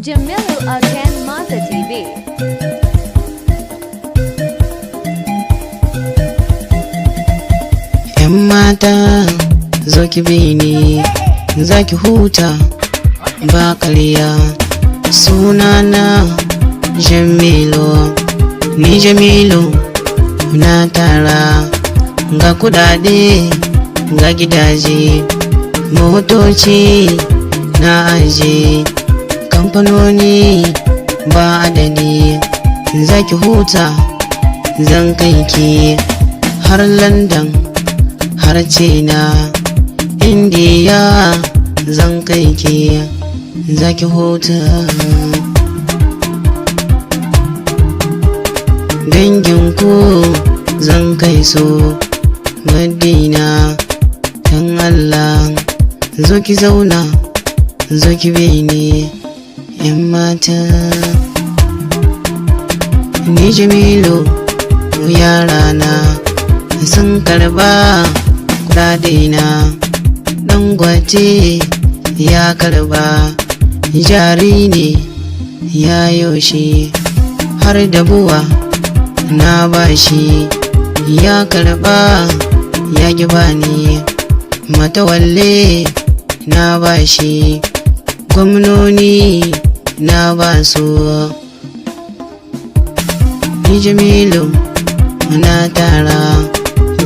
Jamilu again Mata TV. ‘Yan mata zo ki bi ni, za ki huta ba ƙarya. Sunana Jamilu, ni Jamilu na tara ga kudade ga gidaje, motoci na aje, kamfanoni ba adadi. Za ki huta zan kai ki har London, har China, India zan kai ki, za ki huta. Danginku zan kai su Madina, dan Allah zo ki zauna, zo ki bi ni. ‘Yan mata ni Jamilu, yarana sun karba kudadena. Dangote ya karba, jari ne ya yoshi, har da buwa na bashi. Ya karba ya ki bani, matawalle na bashi, gwamnoni na basu. Ni Jamilu na tara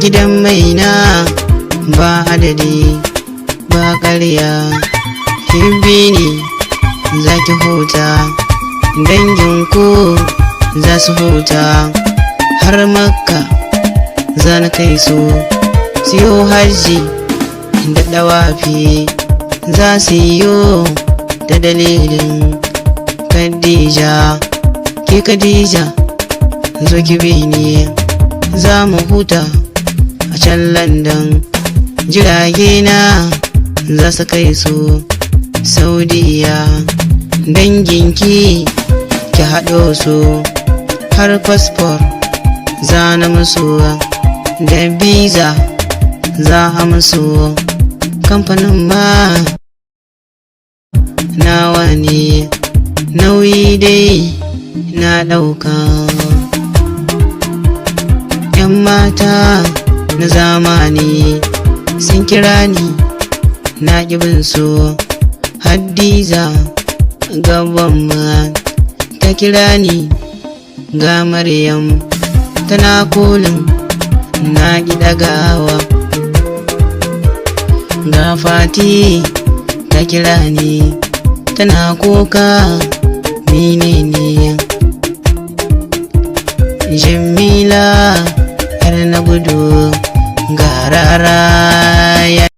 gidan mai na ba adadi ba ƙarya. Hibbi ne za ki huta, danginku za su huta, har Makka za na kai su siyo hajji da dawafi. Za su yiwo da dalilin Khadija, ke Khadija zo ki bi ni, za mu huta a can London. Jirage na za su kai su Saudiya, danginki ki haɗo su, har fasfor za na musu da biza za a musu. Kamfanin ma nawa ne, nauyi dai na ɗauka. ‘Yan mata na zamani sun kira ni, na ƙibin su. Hadiza gaban ma ta kira ni, ga Maryam tana kolin na ɗagawa. Ga Fati ta kira ni, tana kuka menene. Jamila yar na gudu ga rara.